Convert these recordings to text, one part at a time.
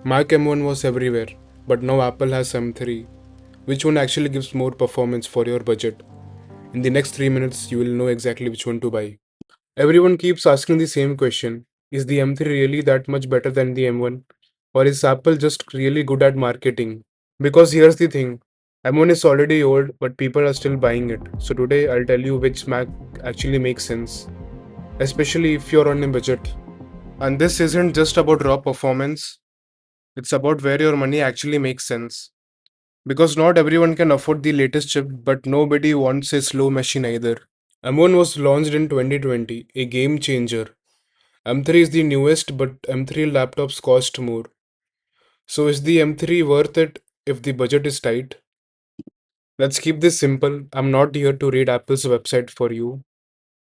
Mac M1 was everywhere, but now Apple has M3. Which one actually gives more performance for your budget? In the next 3 minutes, you will know exactly which one to buy. Everyone keeps asking the same question. Is the M3 really that much better than the M1? Or is Apple just really good at marketing? Because here's the thing, M1 is already old, but people are still buying it. So today I'll tell you which Mac actually makes sense, especially if you're on a budget. And this isn't just about raw performance, it's about where your money actually makes sense. Because not everyone can afford the latest chip, but nobody wants a slow machine either. M1 was launched in 2020, a game changer. M3 is the newest, but M3 laptops cost more. So is the M3 worth it if the budget is tight? Let's keep this simple. I'm not here to read Apple's website for you.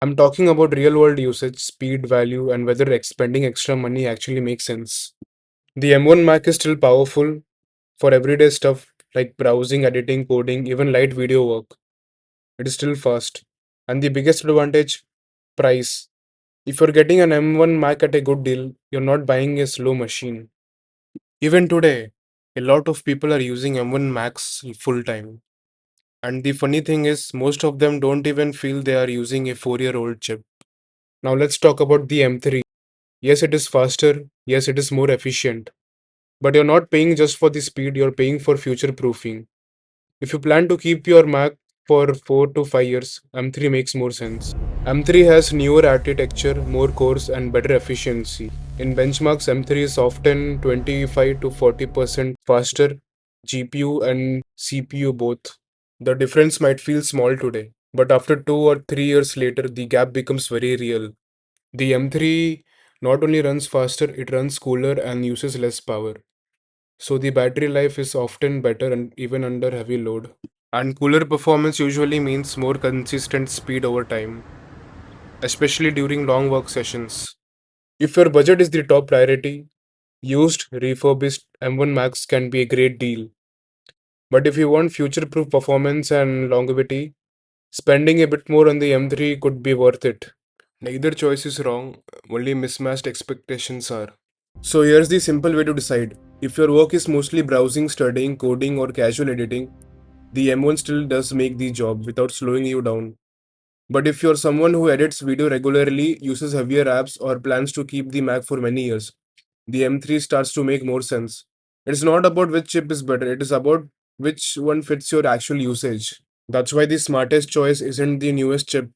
I'm talking about real world usage, speed, value, and whether spending extra money actually makes sense. The M1 Mac is still powerful for everyday stuff like browsing, editing, coding, even light video work. It is still fast. And the biggest advantage, price. If you're getting an M1 Mac at a good deal, you're not buying a slow machine. Even today, a lot of people are using M1 Macs full time. And the funny thing is, most of them don't even feel they are using a 4-year-old chip. Now let's talk about the M3. Yes, it is faster. Yes, it is more efficient. But you're not paying just for the speed, you're paying for future proofing. If you plan to keep your Mac for 4 to 5 years, M3 makes more sense. M3 has newer architecture, more cores, and better efficiency. In benchmarks, M3 is often 25 to 40% faster, GPU and CPU both. The difference might feel small today, but after 2 or 3 years later, the gap becomes very real. The M3 not only runs faster, it runs cooler and uses less power. So the battery life is often better and even under heavy load. And cooler performance usually means more consistent speed over time, especially during long work sessions. If your budget is the top priority, used refurbished M1 Max can be a great deal. But if you want future proof performance and longevity, spending a bit more on the M3 could be worth it. Neither choice is wrong, only mismatched expectations are. So here's the simple way to decide. If your work is mostly browsing, studying, coding, or casual editing, the M1 still does make the job without slowing you down. But if you're someone who edits video regularly, uses heavier apps, or plans to keep the Mac for many years, the M3 starts to make more sense. It's not about which chip is better, it is about which one fits your actual usage. That's why the smartest choice isn't the newest chip,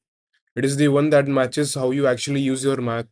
it is the one that matches how you actually use your Mac.